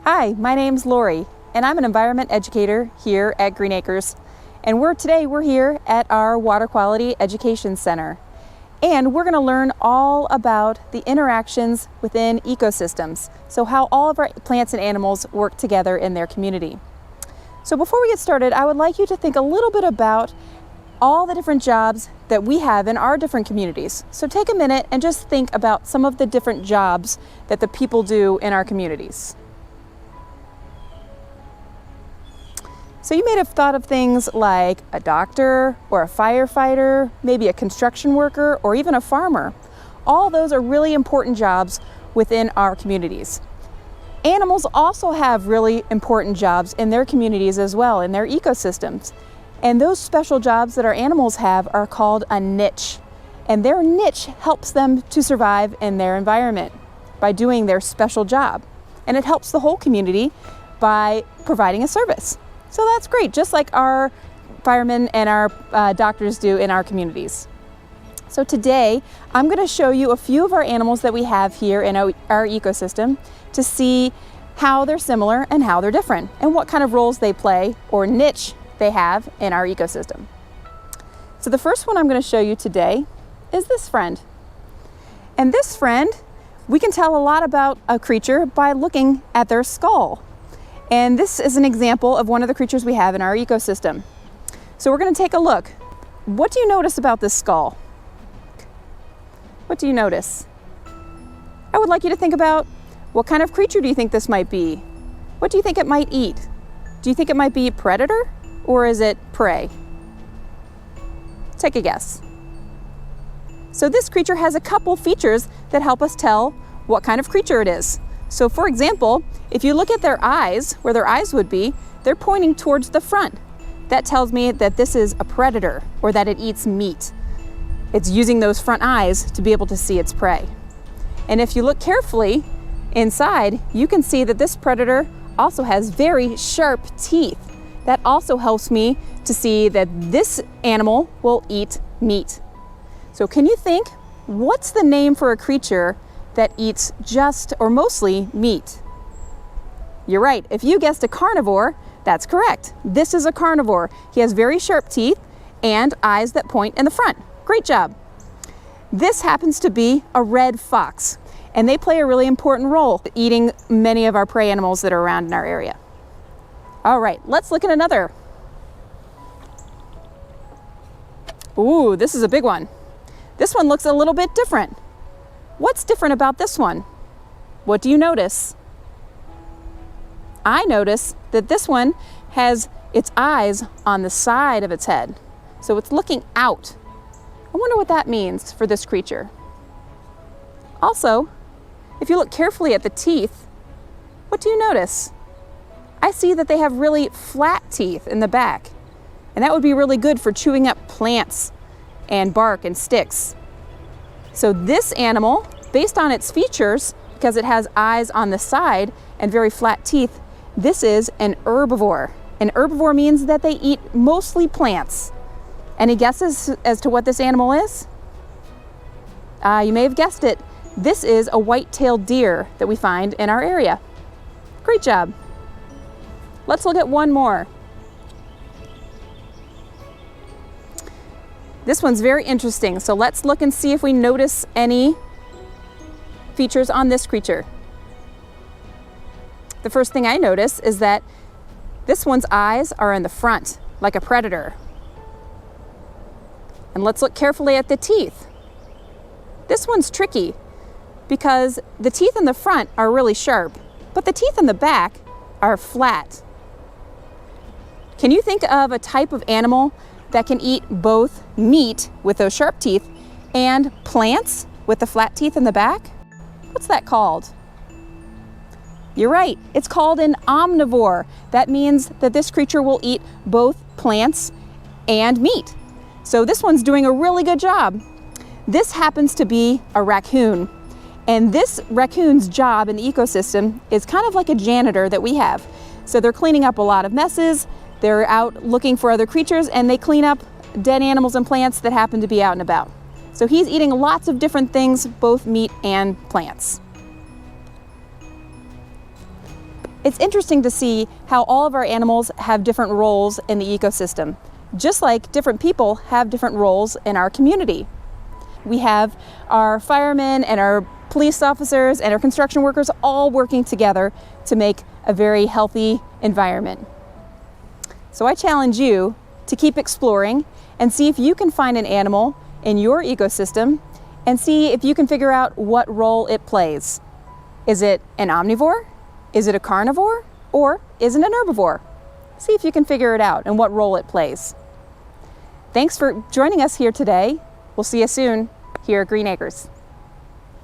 Hi, my name's Lori, and I'm an environment educator here at Green Acres. And today we're here at our Water Quality Education Center. And we're going to learn all about the interactions within ecosystems, so how all of our plants and animals work together in their community. So before we get started, I would like you to think a little bit about all the different jobs that we have in our different communities. So take a minute and just think about some of the different jobs that the people do in our communities. So you may have thought of things like a doctor or a firefighter, maybe a construction worker, or even a farmer. All those are really important jobs within our communities. Animals also have really important jobs in their communities as well, in their ecosystems. And those special jobs that our animals have are called a niche. And their niche helps them to survive in their environment by doing their special job. And it helps the whole community by providing a service. So that's great, just like our firemen and our doctors do in our communities. So today, I'm going to show you a few of our animals that we have here in our ecosystem to see how they're similar and how they're different, and what kind of roles they play or niche they have in our ecosystem. So the first one I'm going to show you today is this friend. And this friend, we can tell a lot about a creature by looking at their skull. And this is an example of one of the creatures we have in our ecosystem. So we're going to take a look. What do you notice about this skull? What do you notice? I would like you to think about, what kind of creature do you think this might be? What do you think it might eat? Do you think it might be predator or is it prey? Take a guess. So this creature has a couple features that help us tell what kind of creature it is. So for example, if you look at their eyes, where their eyes would be, they're pointing towards the front. That tells me that this is a predator or that it eats meat. It's using those front eyes to be able to see its prey. And if you look carefully inside, you can see that this predator also has very sharp teeth. That also helps me to see that this animal will eat meat. So can you think, what's the name for a creature that eats just or mostly meat? You're right, if you guessed a carnivore, that's correct. This is a carnivore. He has very sharp teeth and eyes that point in the front. Great job. This happens to be a red fox, and they play a really important role eating many of our prey animals that are around in our area. All right, let's look at another. Ooh, this is a big one. This one looks a little bit different. What's different about this one? What do you notice? I notice that this one has its eyes on the side of its head. So it's looking out. I wonder what that means for this creature. Also, if you look carefully at the teeth, what do you notice? I see that they have really flat teeth in the back. And that would be really good for chewing up plants and bark and sticks. So this animal, based on its features, because it has eyes on the side and very flat teeth, this is an herbivore. An herbivore means that they eat mostly plants. Any guesses as to what this animal is? You may have guessed it. This is a white-tailed deer that we find in our area. Great job. Let's look at one more. This one's very interesting, so let's look and see if we notice any features on this creature. The first thing I notice is that this one's eyes are in the front, like a predator. And let's look carefully at the teeth. This one's tricky because the teeth in the front are really sharp, but the teeth in the back are flat. Can you think of a type of animal that can eat both meat with those sharp teeth and plants with the flat teeth in the back? What's that called? You're right, it's called an omnivore. That means that this creature will eat both plants and meat. So this one's doing a really good job. This happens to be a raccoon. And this raccoon's job in the ecosystem is kind of like a janitor that we have. So they're cleaning up a lot of messes, they're out looking for other creatures, and they clean up dead animals and plants that happen to be out and about. So he's eating lots of different things, both meat and plants. It's interesting to see how all of our animals have different roles in the ecosystem, just like different people have different roles in our community. We have our firemen and our police officers and our construction workers all working together to make a very healthy environment. So I challenge you to keep exploring and see if you can find an animal in your ecosystem and see if you can figure out what role it plays. Is it an omnivore? Is it a carnivore? Or is it an herbivore? See if you can figure it out and what role it plays. Thanks for joining us here today. We'll see you soon here at Green Acres.